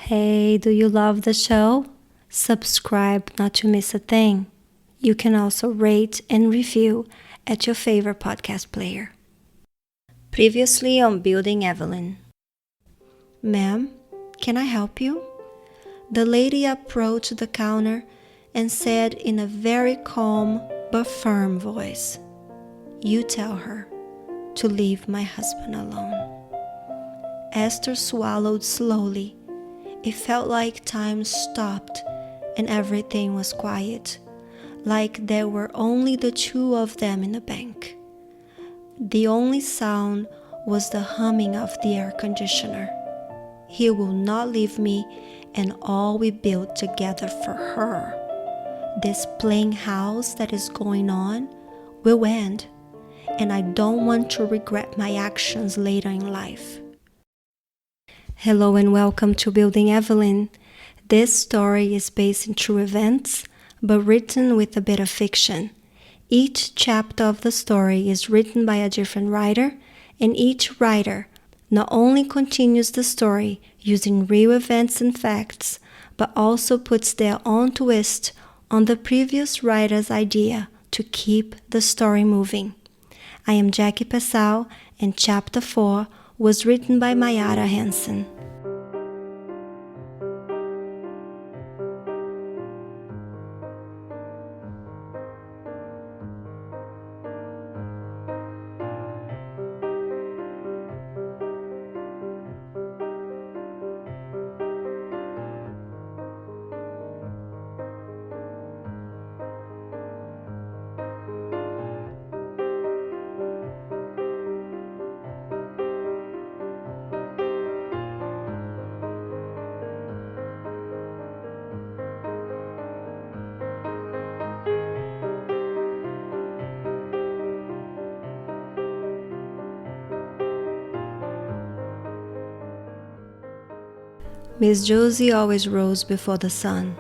Hey, do you love the show? Subscribe not to miss a thing. You can also rate and review at your favorite podcast player. Previously on Building Evelyn. Ma'am, can I help you? The lady approached the counter and said in a very calm but firm voice, "You tell her to leave my husband alone." Esther swallowed slowly. It felt like time stopped and everything was quiet, like there were only the two of them in the bank. The only sound was the humming of the air conditioner. He will not leave me and all we built together for her. This playing house that is going on will end, and I don't want to regret my actions later in life. Hello and welcome to Building Evelyn. This story is based in true events, but written with a bit of fiction. Each chapter of the story is written by a different writer, and each writer not only continues the story using real events and facts, but also puts their own twist on the previous writer's idea to keep the story moving. I am Jackie Pesal, and Chapter 4 was written by Maiara Hanson. Miss Josie always rose before the sun.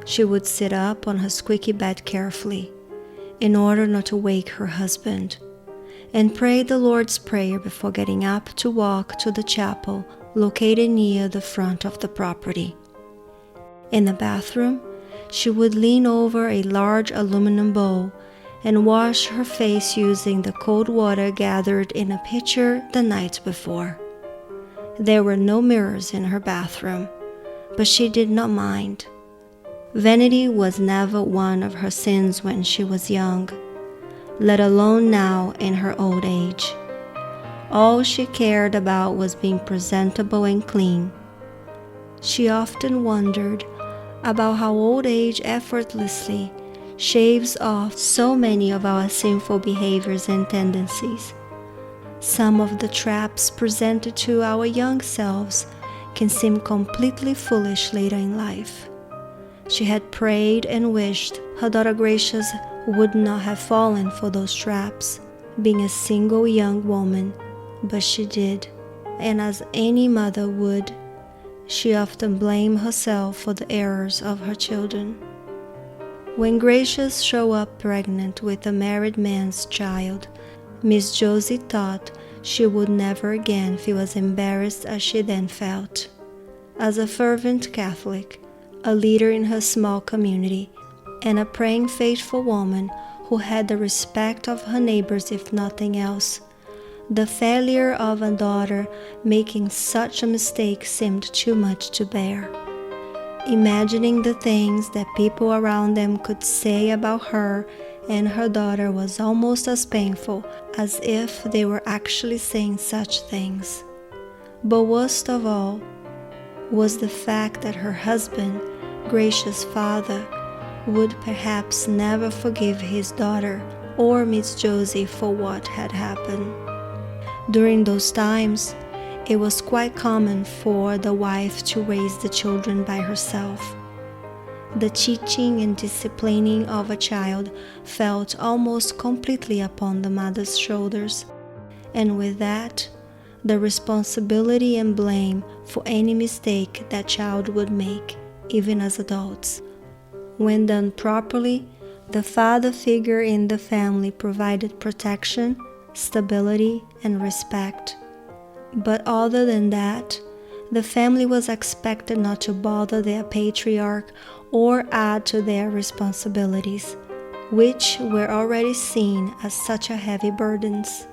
She would sit up on her squeaky bed carefully, in order not to wake her husband, and pray the Lord's Prayer before getting up to walk to the chapel located near the front of the property. In the bathroom, she would lean over a large aluminum bowl and wash her face using the cold water gathered in a pitcher the night before. There were no mirrors in her bathroom, but she did not mind. Vanity was never one of her sins when she was young, let alone now in her old age. All she cared about was being presentable and clean. She often wondered about how old age effortlessly shaves off so many of our sinful behaviors and tendencies. Some of the traps presented to our young selves can seem completely foolish later in life. She had prayed and wished her daughter Gracious would not have fallen for those traps, being a single young woman, but she did, and as any mother would, she often blamed herself for the errors of her children. When Gracious showed up pregnant with a married man's child, Miss Josie thought she would never again feel as embarrassed as she then felt. As a fervent Catholic, a leader in her small community, and a praying faithful woman who had the respect of her neighbors if nothing else, the failure of a daughter making such a mistake seemed too much to bear. Imagining the things that people around them could say about her and her daughter was almost as painful as if they were actually saying such things. But worst of all was the fact that her husband, Gracious' father, would perhaps never forgive his daughter or Miss Josie for what had happened. During those times, it was quite common for the wife to raise the children by herself. The teaching and disciplining of a child felt almost completely upon the mother's shoulders, and with that, the responsibility and blame for any mistake that child would make, even as adults. When done properly, the father figure in the family provided protection, stability, and respect. But other than that, the family was expected not to bother their patriarch or add to their responsibilities, which were already seen as such a heavy burdens.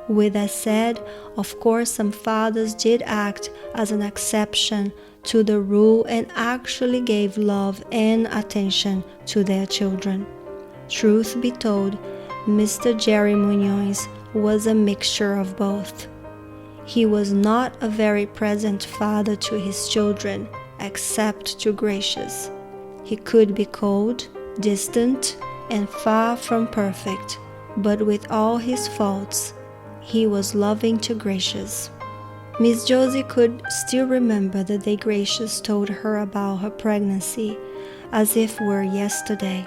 With that said, of course some fathers did act as an exception to the rule and actually gave love and attention to their children. Truth be told, Mr. Jerry Munoz was a mixture of both. He was not a very present father to his children, except to Gracious. He could be cold, distant, and far from perfect, but with all his faults, he was loving to Gracious. Miss Josie could still remember the day Gracious told her about her pregnancy, as if it were yesterday.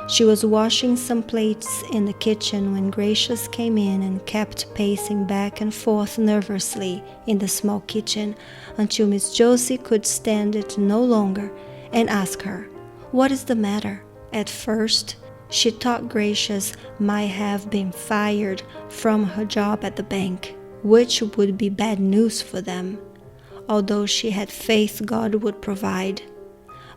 She was washing some plates in the kitchen when Gracious came in and kept pacing back and forth nervously in the small kitchen until Miss Josie could stand it no longer and asked her, "What is the matter?" At first, she thought Gracious might have been fired from her job at the bank, which would be bad news for them, although she had faith God would provide.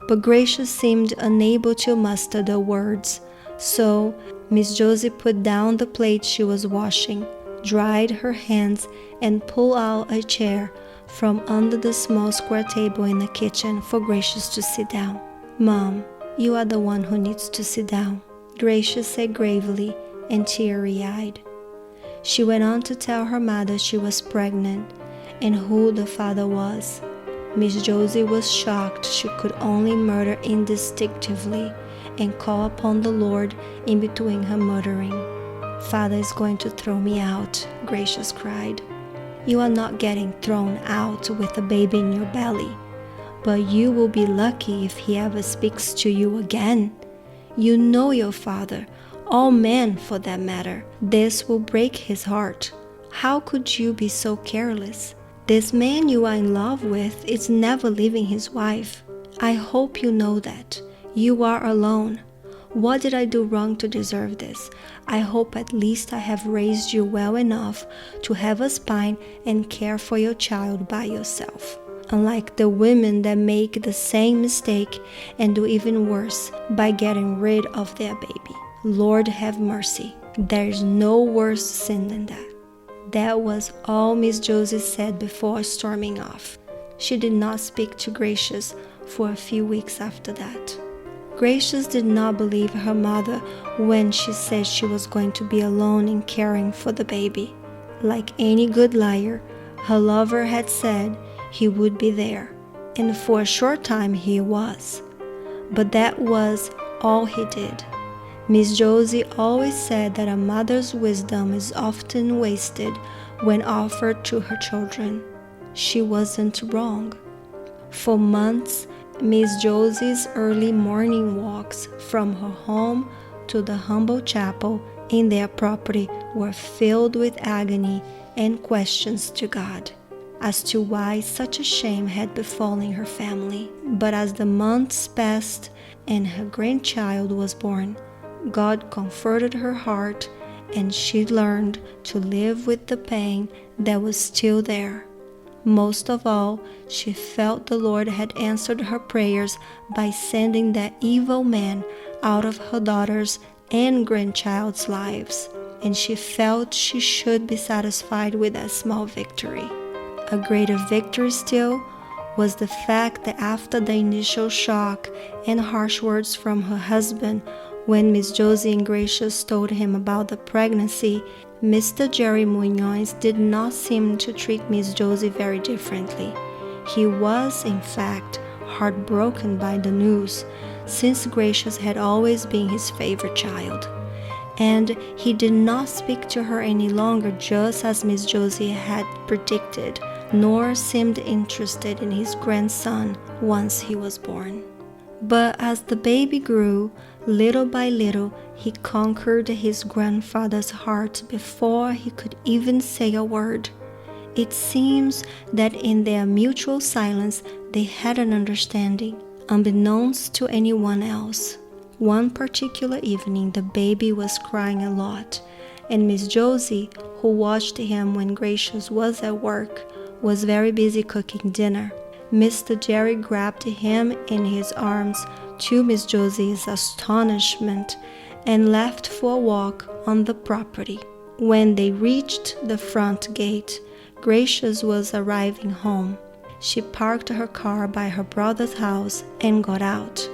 But Gracious seemed unable to muster the words, so Miss Josie put down the plate she was washing, dried her hands, and pulled out a chair from under the small square table in the kitchen for Gracious to sit down. "Mom, you are the one who needs to sit down," Gracious said gravely and teary-eyed. She went on to tell her mother she was pregnant and who the father was. Miss Josie was shocked she could only mutter indistinctively and call upon the Lord in between her muttering. "Father is going to throw me out," Gracious cried. "You are not getting thrown out with a baby in your belly, but you will be lucky if he ever speaks to you again. You know your father, all men for that matter. This will break his heart. How could you be so careless? This man you are in love with is never leaving his wife. I hope you know that. You are alone. What did I do wrong to deserve this? I hope at least I have raised you well enough to have a spine and care for your child by yourself. Unlike the women that make the same mistake and do even worse by getting rid of their baby. Lord have mercy. There is no worse sin than that." That was all Miss Josie said before storming off. She did not speak to Gracious for a few weeks after that. Gracious did not believe her mother when she said she was going to be alone in caring for the baby. Like any good liar, her lover had said he would be there, and for a short time he was. But that was all he did. Miss Josie always said that a mother's wisdom is often wasted when offered to her children. She wasn't wrong. For months, Miss Josie's early morning walks from her home to the humble chapel in their property were filled with agony and questions to God as to why such a shame had befallen her family. But as the months passed and her grandchild was born, God comforted her heart, and she learned to live with the pain that was still there. Most of all, she felt the Lord had answered her prayers by sending that evil man out of her daughter's and grandchild's lives, and she felt she should be satisfied with that small victory. A greater victory still was the fact that after the initial shock and harsh words from her husband, when Miss Josie and Gracious told him about the pregnancy, Mr. Jerry Munoz did not seem to treat Miss Josie very differently. He was, in fact, heartbroken by the news, since Gracious had always been his favorite child. And he did not speak to her any longer, just as Miss Josie had predicted, nor seemed interested in his grandson once he was born. But as the baby grew, little by little, he conquered his grandfather's heart before he could even say a word. It seems that in their mutual silence, they had an understanding, unbeknownst to anyone else. One particular evening, the baby was crying a lot, and Miss Josie, who watched him when Gracious was at work, was very busy cooking dinner. Mr. Jerry grabbed him in his arms, to Miss Josie's astonishment, and left for a walk on the property. When they reached the front gate, Gracious was arriving home. She parked her car by her brother's house and got out,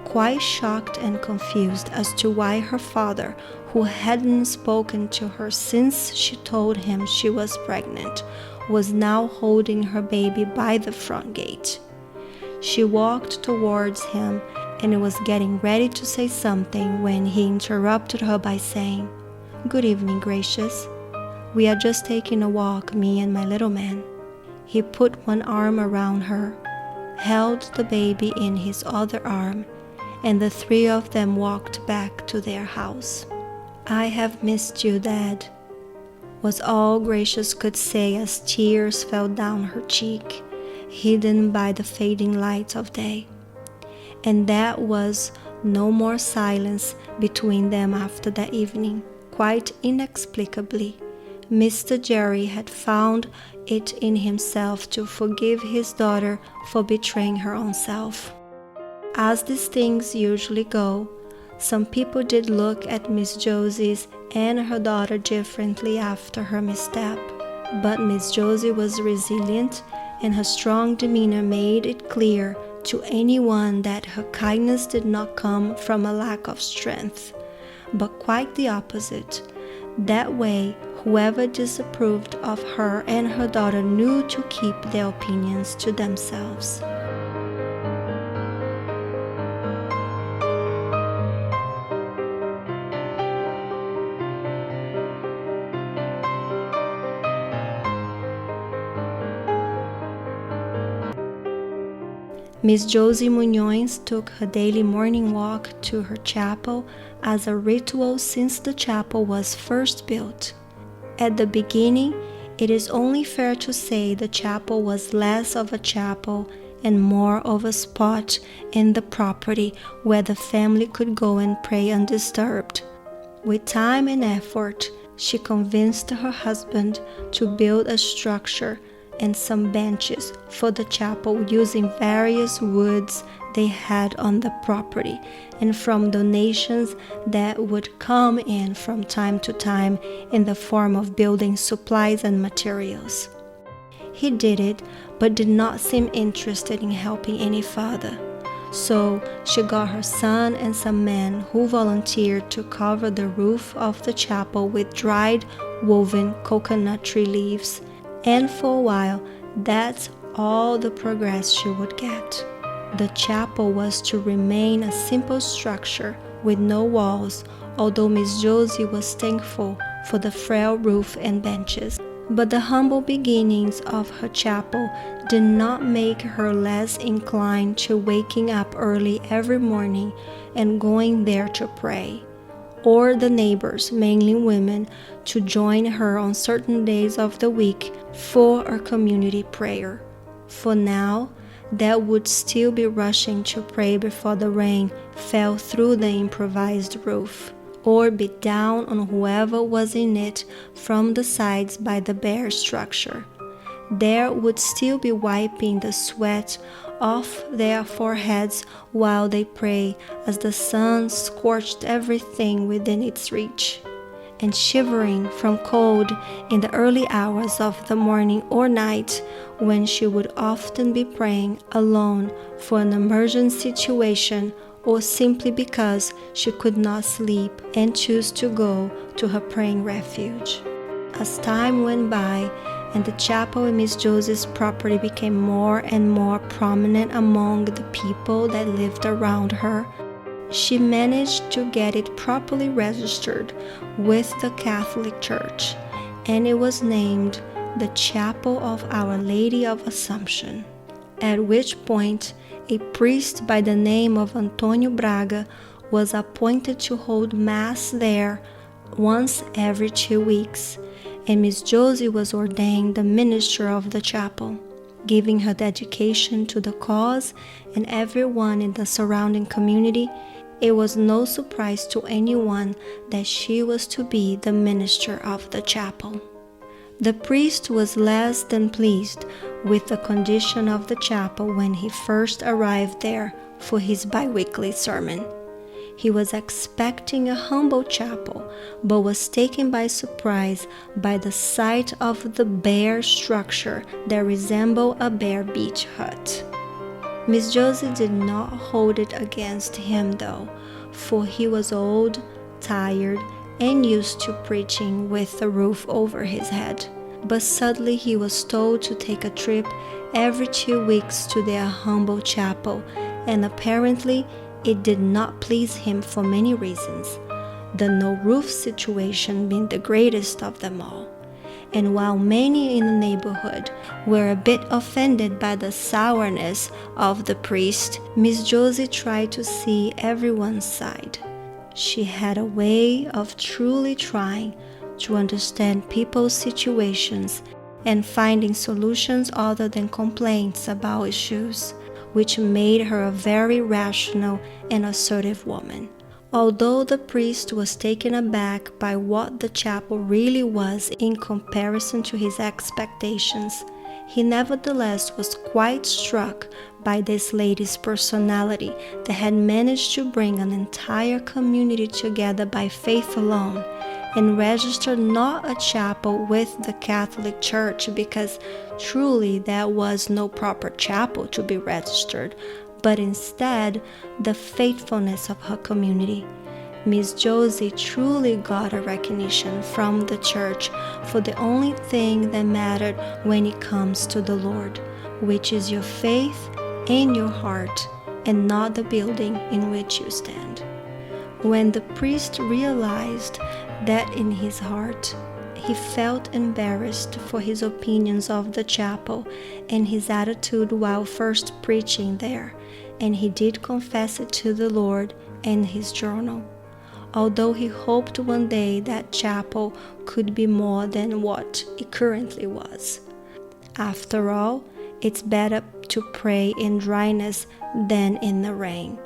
quite shocked and confused as to why her father, who hadn't spoken to her since she told him she was pregnant, was now holding her baby by the front gate. She walked towards him and was getting ready to say something when he interrupted her by saying, "Good evening, Gracious. We are just taking a walk, me and my little man." He put one arm around her, held the baby in his other arm, and the three of them walked back to their house. "I have missed you, Dad," was all Gracious could say as tears fell down her cheek, hidden by the fading light of day. And there was no more silence between them after that evening. Quite inexplicably, Mr. Jerry had found it in himself to forgive his daughter for betraying her own self. As these things usually go, some people did look at Miss Josie's and her daughter differently after her misstep, but Miss Josie was resilient, and her strong demeanor made it clear to anyone that her kindness did not come from a lack of strength, but quite the opposite. That way, whoever disapproved of her and her daughter knew to keep their opinions to themselves. Miss Josie Munoz took her daily morning walk to her chapel as a ritual since the chapel was first built. At the beginning, it is only fair to say the chapel was less of a chapel and more of a spot in the property where the family could go and pray undisturbed. With time and effort, she convinced her husband to build a structure and some benches for the chapel using various woods they had on the property and from donations that would come in from time to time in the form of building supplies and materials. He did it, but did not seem interested in helping any further. So she got her son and some men who volunteered to cover the roof of the chapel with dried woven coconut tree leaves. And for a while, that's all the progress she would get. The chapel was to remain a simple structure with no walls, although Miss Josie was thankful for the frail roof and benches. But the humble beginnings of her chapel did not make her less inclined to waking up early every morning and going there to pray, or the neighbors, mainly women, to join her on certain days of the week for a community prayer. For now, that would still be rushing to pray before the rain fell through the improvised roof, or beat down on whoever was in it from the sides by the bare structure. There would still be wiping the sweat off their foreheads while they pray as the sun scorched everything within its reach, and shivering from cold in the early hours of the morning or night when she would often be praying alone for an emergency situation or simply because she could not sleep and choose to go to her praying refuge. As time went by and the chapel in Miss Josie's property became more and more prominent among the people that lived around her, she managed to get it properly registered with the Catholic Church, and it was named the Chapel of Our Lady of Assumption, at which point a priest by the name of Antonio Braga was appointed to hold Mass there once every 2 weeks, and Miss Josie was ordained the minister of the chapel, giving her dedication to the cause and everyone in the surrounding community. It was no surprise to anyone that she was to be the minister of the chapel. The priest was less than pleased with the condition of the chapel when he first arrived there for his bi-weekly sermon. He was expecting a humble chapel, but was taken by surprise by the sight of the bare structure that resembled a bare beach hut. Miss Josie did not hold it against him though, for he was old, tired, and used to preaching with a roof over his head. But suddenly he was told to take a trip every 2 weeks to their humble chapel, and apparently it did not please him for many reasons, the no-roof situation being the greatest of them all. And while many in the neighborhood were a bit offended by the sourness of the priest, Miss Josie tried to see everyone's side. She had a way of truly trying to understand people's situations and finding solutions other than complaints about issues, which made her a very rational and assertive woman. Although the priest was taken aback by what the chapel really was in comparison to his expectations, he nevertheless was quite struck by this lady's personality that had managed to bring an entire community together by faith alone, and registered not a chapel with the Catholic Church because truly there was no proper chapel to be registered, but instead the faithfulness of her community. Miss Josie truly got a recognition from the church for the only thing that mattered when it comes to the Lord, which is your faith and your heart, and not the building in which you stand. When the priest realized that in his heart, he felt embarrassed for his opinions of the chapel and his attitude while first preaching there, and he did confess it to the Lord in his journal. Although he hoped one day that chapel could be more than what it currently was. After all, it's better to pray in dryness than in the rain,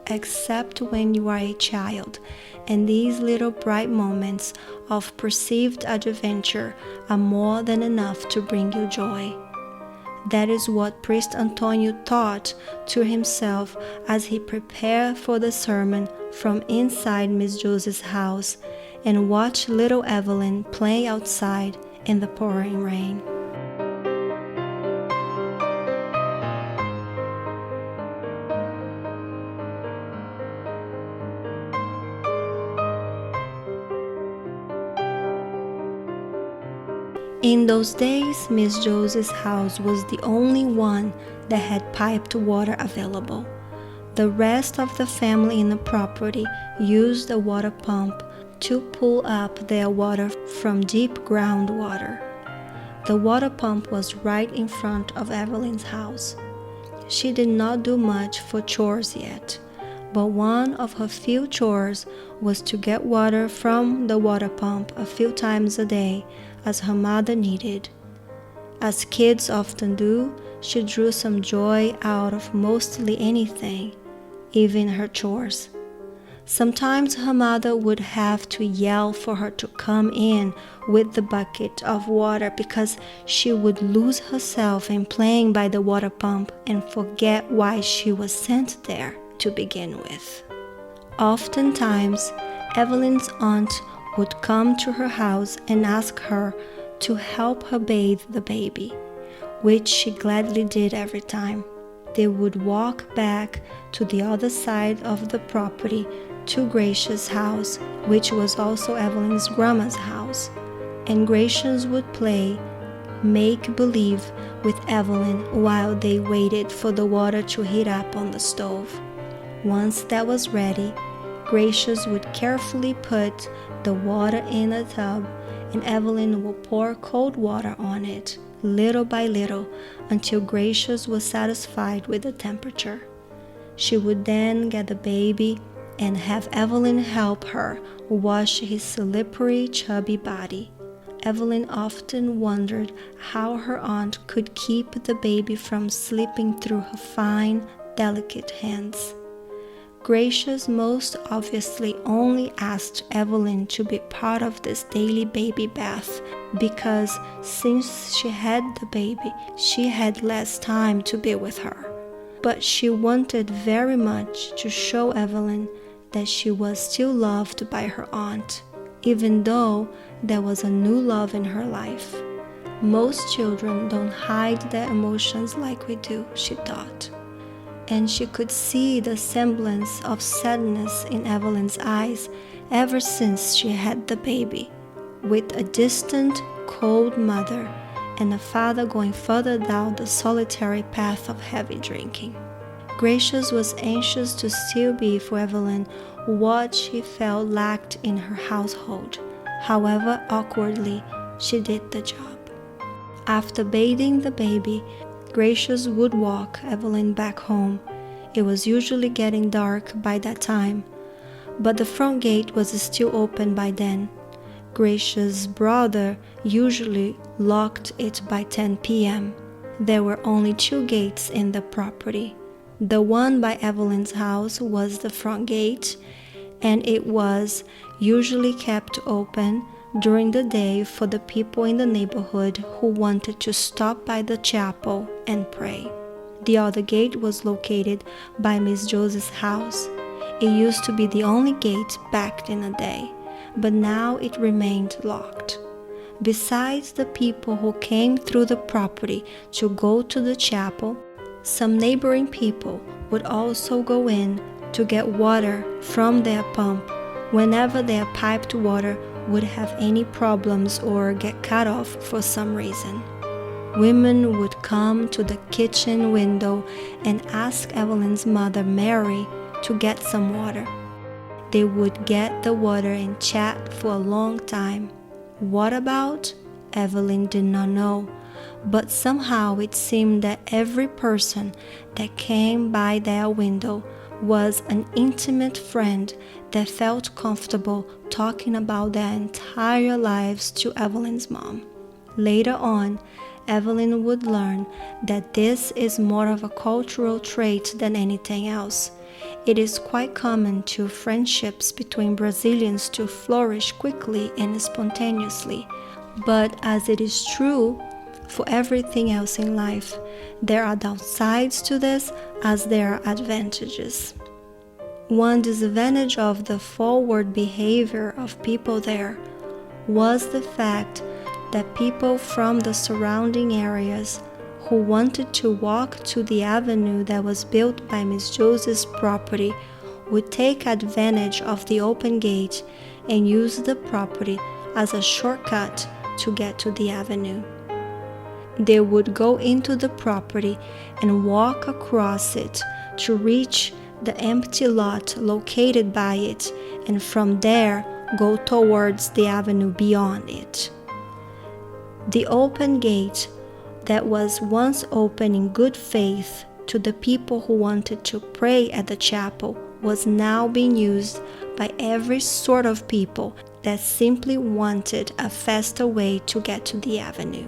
except when you are a child, and these little bright moments of perceived adventure are more than enough to bring you joy. That is what Priest Antonio thought to himself as he prepared for the sermon from inside Miss Josie's house and watched little Evelyn playing outside in the pouring rain. In those days, Miss Josie's house was the only one that had piped water available. The rest of the family in the property used a water pump to pull up their water from deep groundwater. The water pump was right in front of Evelyn's house. She did not do much for chores yet, but one of her few chores was to get water from the water pump a few times a day as her mother needed. As kids often do, she drew some joy out of mostly anything, even her chores. Sometimes her mother would have to yell for her to come in with the bucket of water because she would lose herself in playing by the water pump and forget why she was sent there to begin with. Oftentimes, Evelyn's aunt would come to her house and ask her to help her bathe the baby, which she gladly did every time. They would walk back to the other side of the property to Gracia's house, which was also Evelyn's grandma's house, and Gracia's would play make-believe with Evelyn while they waited for the water to heat up on the stove. Once that was ready, Gracia's would carefully put the water in a tub, and Evelyn would pour cold water on it, little by little, until Gracia's was satisfied with the temperature. She would then get the baby and have Evelyn help her wash his slippery, chubby body. Evelyn often wondered how her aunt could keep the baby from slipping through her fine, delicate hands. Gracious most obviously only asked Evelyn to be part of this daily baby bath because since she had the baby, she had less time to be with her. But she wanted very much to show Evelyn that she was still loved by her aunt, even though there was a new love in her life. Most children don't hide their emotions like we do, she thought. And she could see the semblance of sadness in Evelyn's eyes ever since she had the baby, with a distant, cold mother and a father going further down the solitary path of heavy drinking. Gracious was anxious to still be for Evelyn what she felt lacked in her household. However awkwardly, she did the job. After bathing the baby, Gracious would walk Evelyn back home. It was usually getting dark by that time, but the front gate was still open by then. Gracious' brother usually locked it by 10 p.m. There were only 2 gates in the property. The one by Evelyn's house was the front gate, and it was usually kept open during the day for the people in the neighborhood who wanted to stop by the chapel and pray. The other gate was located by Miss Josie's house. It used to be the only gate back in the day, but now it remained locked. Besides the people who came through the property to go to the chapel, some neighboring people would also go in to get water from their pump whenever their piped water would have any problems or get cut off for some reason. Women would come to the kitchen window and ask Evelyn's mother, Mary, to get some water. They would get the water and chat for a long time. What about? Evelyn did not know, but somehow it seemed that every person that came by their window was an intimate friend that felt comfortable talking about their entire lives to Evelyn's mom. Later on, Evelyn would learn that this is more of a cultural trait than anything else. It is quite common to friendships between Brazilians to flourish quickly and spontaneously. But as it is true for everything else in life, there are downsides to this as there are advantages. One disadvantage of the forward behavior of people there was the fact that people from the surrounding areas who wanted to walk to the avenue that was built by Miss Josie's property would take advantage of the open gate and use the property as a shortcut to get to the avenue. They would go into the property and walk across it to reach the empty lot located by it, and from there go towards the avenue beyond it. The open gate that was once open in good faith to the people who wanted to pray at the chapel was now being used by every sort of people that simply wanted a faster way to get to the avenue.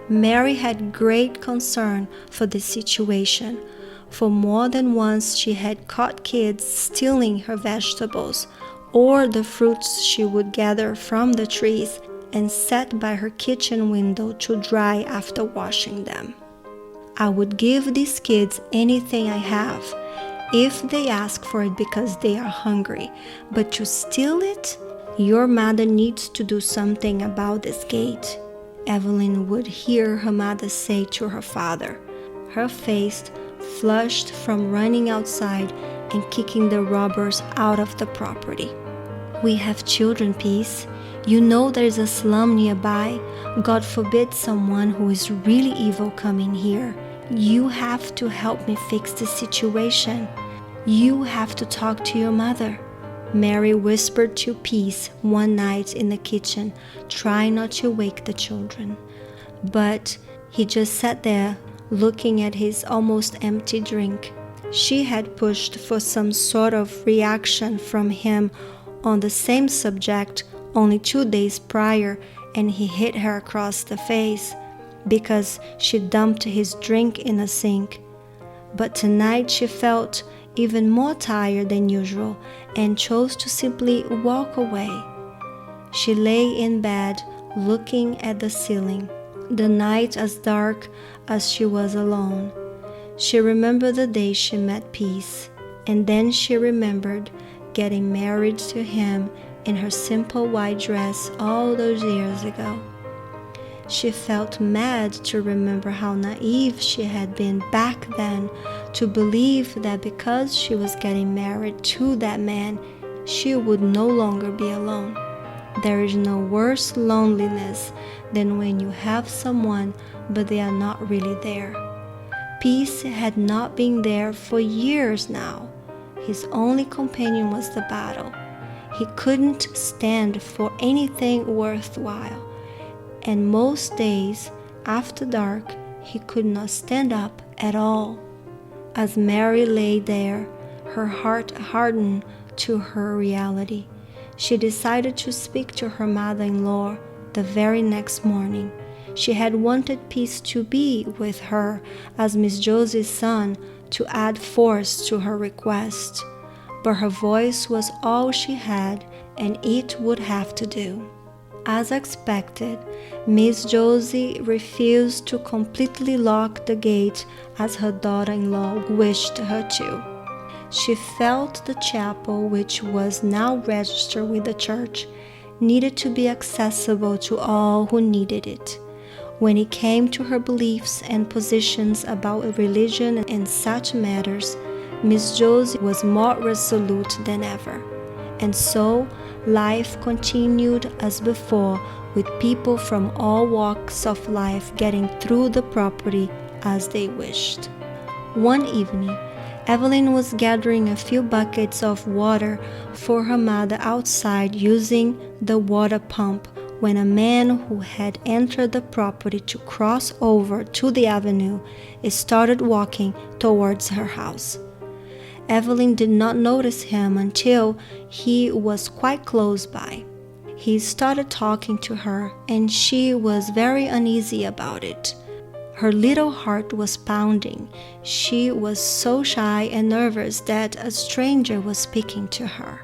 Mary had great concern for this situation, for more than once she had caught kids stealing her vegetables or the fruits she would gather from the trees and sat by her kitchen window to dry after washing them. I would give these kids anything I have if they ask for it because they are hungry, but to steal it? Your mother needs to do something about this gate, Evelyn would hear her mother say to her father, her face flushed from running outside and kicking the robbers out of the property. We have children, Peace. You know there's a slum nearby. God forbid someone who is really evil come in here. You have to help me fix the situation. You have to talk to your mother, Mary whispered to Peace one night in the kitchen, trying not to wake the children. But he just sat there, looking at his almost empty drink. She had pushed for some sort of reaction from him on the same subject only 2 days prior, and he hit her across the face because she dumped his drink in a sink. But tonight she felt even more tired than usual, and chose to simply walk away. She lay in bed, looking at the ceiling, the night as dark as she was alone. She remembered the day she met Peace, and then she remembered getting married to him in her simple white dress all those years ago. She felt mad to remember how naive she had been back then, to believe that because she was getting married to that man, she would no longer be alone. There is no worse loneliness than when you have someone but they are not really there. Peace had not been there for years now. His only companion was the battle. He couldn't stand for anything worthwhile, and most days after dark he could not stand up at all. As Mary lay there, her heart hardened to her reality. She decided to speak to her mother-in-law the very next morning. She had wanted Peace to be with her as Miss Josie's son to add force to her request, but her voice was all she had, and it would have to do. As expected, Miss Josie refused to completely lock the gate as her daughter-in-law wished her to. She felt the chapel, which was now registered with the church, needed to be accessible to all who needed it. When it came to her beliefs and positions about religion and such matters, Miss Josie was more resolute than ever. And so, life continued as before, with people from all walks of life getting through the property as they wished. One evening, Evelyn was gathering a few buckets of water for her mother outside using the water pump when a man who had entered the property to cross over to the avenue started walking towards her house. Evelyn did not notice him until he was quite close by. He started talking to her, and she was very uneasy about it. Her little heart was pounding. She was so shy and nervous that a stranger was speaking to her.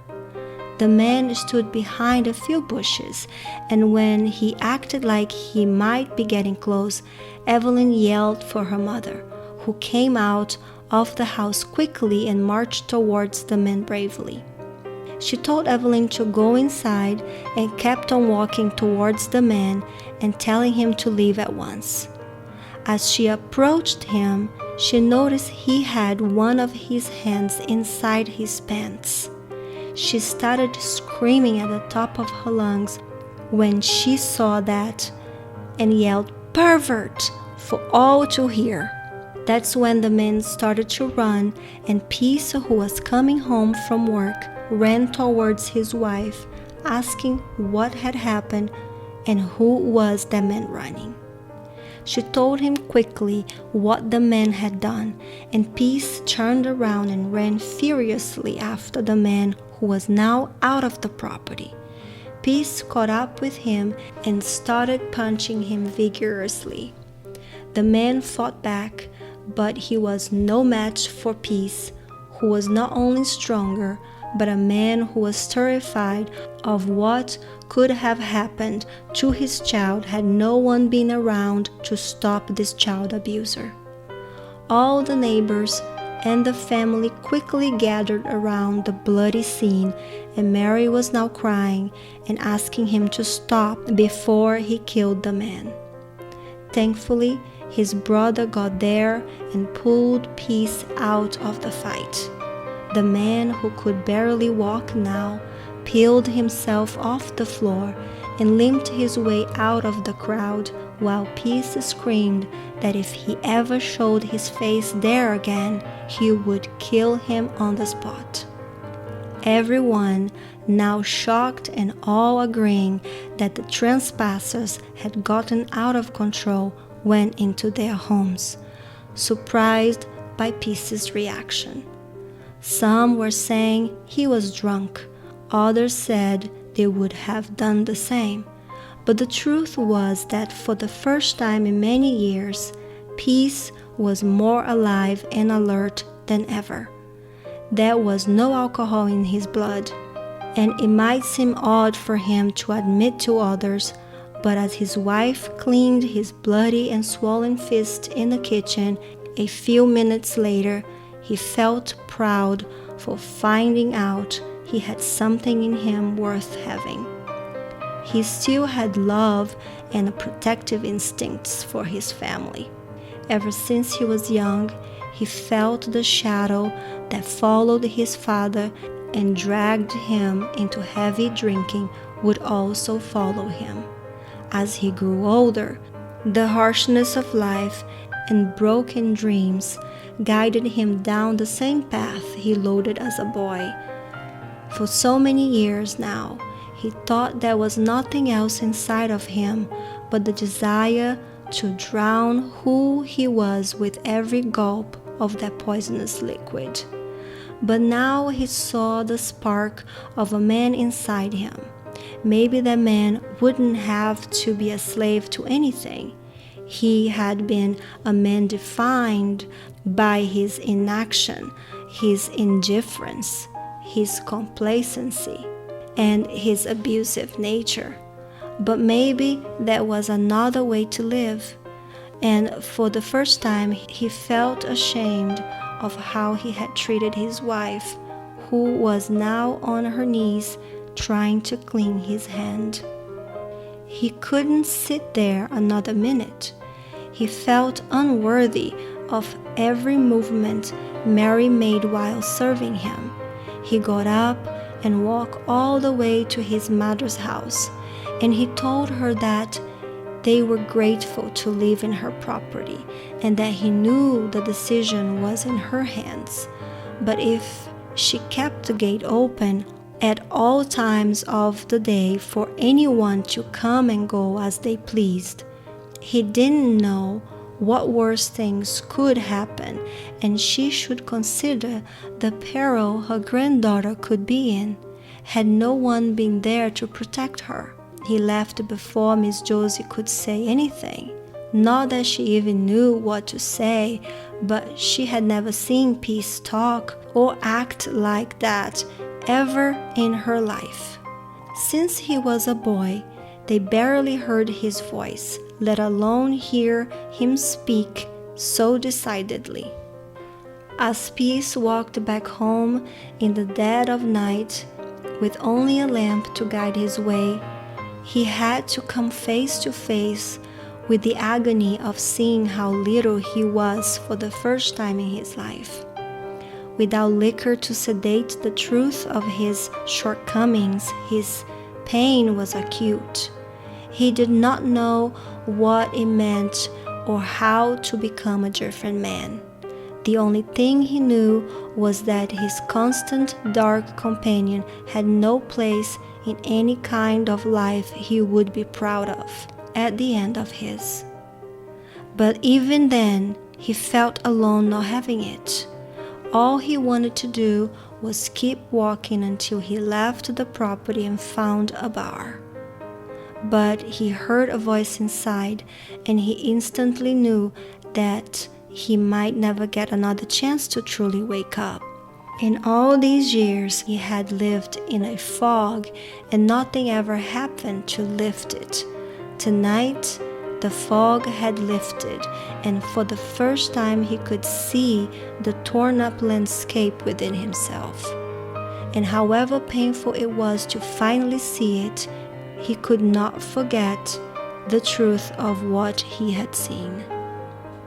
The man stood behind a few bushes, and when he acted like he might be getting close, Evelyn yelled for her mother, who came out of the house quickly and marched towards the man bravely. She told Evelyn to go inside and kept on walking towards the man and telling him to leave at once. As she approached him, she noticed he had one of his hands inside his pants. She started screaming at the top of her lungs when she saw that and yelled, "Pervert!" for all to hear. That's when the man started to run, and Peace, who was coming home from work, ran towards his wife, asking what had happened and who was the man running. She told him quickly what the man had done, and Peace turned around and ran furiously after the man, who was now out of the property. Peace caught up with him and started punching him vigorously. The man fought back, but he was no match for Peace, who was not only stronger, but a man who was terrified of what could have happened to his child had no one been around to stop this child abuser. All the neighbors and the family quickly gathered around the bloody scene, and Mary was now crying and asking him to stop before he killed the man. Thankfully, his brother got there and pulled Peace out of the fight. The man, who could barely walk now, peeled himself off the floor and limped his way out of the crowd, while Peace screamed that if he ever showed his face there again, he would kill him on the spot. Everyone, now shocked and all agreeing that the trespassers had gotten out of control, went into their homes, surprised by Peace's reaction. Some were saying he was drunk, others said they would have done the same, but the truth was that for the first time in many years, Peace was more alive and alert than ever. there was no alcohol in his blood, and it might seem odd for him to admit to others, but as his wife cleaned his bloody and swollen fist in the kitchen a few minutes later, he felt proud for finding out he had something in him worth having. He still had love and protective instincts for his family. Ever since he was young, he felt the shadow that followed his father and dragged him into heavy drinking would also follow him. As he grew older, the harshness of life and broken dreams guided him down the same path he loaded as a boy. For so many years now, he thought there was nothing else inside of him but the desire to drown who he was with every gulp of that poisonous liquid. But now he saw the spark of a man inside him. Maybe that man wouldn't have to be a slave to anything. He had been a man defined by his inaction, his indifference, his complacency, and his abusive nature. But maybe there was another way to live. And for the first time, he felt ashamed of how he had treated his wife, who was now on her knees trying to clean his hand. He couldn't sit there another minute. He felt unworthy of every movement Mary made while serving him. He got up and walked all the way to his mother's house, and he told her that they were grateful to live in her property and that he knew the decision was in her hands. But if she kept the gate open at all times of the day for anyone to come and go as they pleased, he didn't know what worse things could happen, and she should consider the peril her granddaughter could be in, had no one been there to protect her. He left before Miss Josie could say anything. Not that she even knew what to say, but she had never seen Peace talk or act like that ever in her life. Since he was a boy, they barely heard his voice, let alone hear him speak so decidedly. As Peace walked back home in the dead of night, with only a lamp to guide his way, he had to come face to face with the agony of seeing how little he was for the first time in his life. Without liquor to sedate the truth of his shortcomings, his pain was acute. He did not know what it meant or how to become a different man. The only thing he knew was that his constant dark companion had no place in any kind of life he would be proud of at the end of his. But even then, he felt alone not having it. All he wanted to do was keep walking until he left the property and found a bar. But he heard a voice inside, and he instantly knew that he might never get another chance to truly wake up. In all these years, he had lived in a fog, and nothing ever happened to lift it. Tonight, the fog had lifted, and for the first time he could see the torn-up landscape within himself. And however painful it was to finally see it, he could not forget the truth of what he had seen.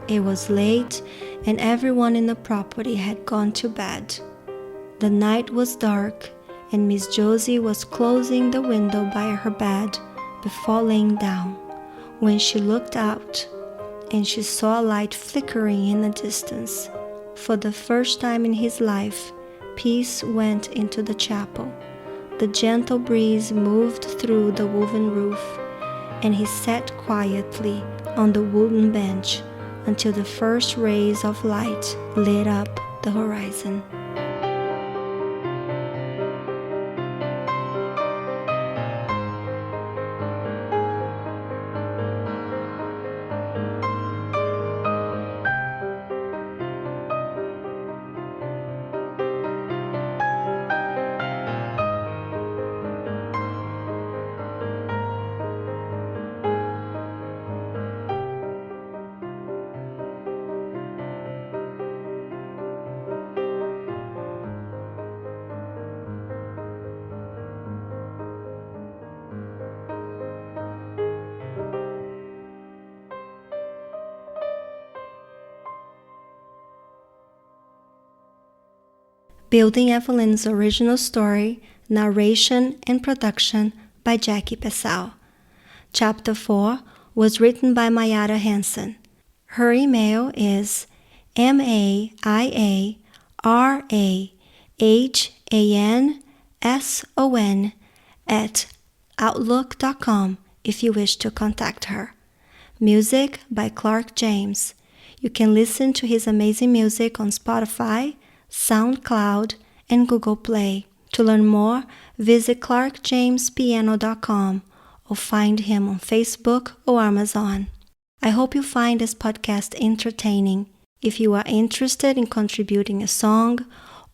It was late, and everyone in the property had gone to bed. The night was dark, and Miss Josie was closing the window by her bed before laying down, when she looked out, and she saw a light flickering in the distance. For the first time in his life, Peace went into the chapel. The gentle breeze moved through the woven roof, and he sat quietly on the wooden bench until the first rays of light lit up the horizon. Building Evelyn's original story, narration, and production by Jackie Pesal. Chapter 4 was written by Maiara Hanson. Her email is mairahanson@outlook.com if you wish to contact her. Music by Clark James. You can listen to his amazing music on Spotify, SoundCloud, and Google Play. To learn more, visit clarkjamespiano.com or find him on Facebook or Amazon. I hope you find this podcast entertaining. If you are interested in contributing a song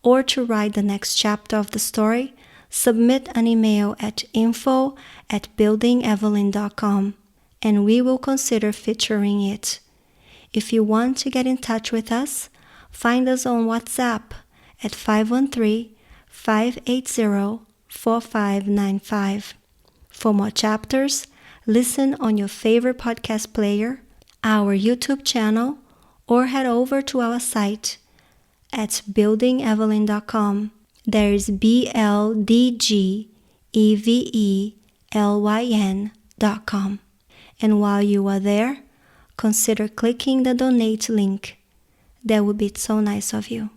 or to write the next chapter of the story, submit an email at info@buildingevelyn.com and we will consider featuring it. If you want to get in touch with us, find us on WhatsApp at 513-580-4595. For more chapters, listen on your favorite podcast player, our YouTube channel, or head over to our site at BLDGEVELYN.com. There is BLDGEVELYN.com. And while you are there, consider clicking the donate link. That would be so nice of you.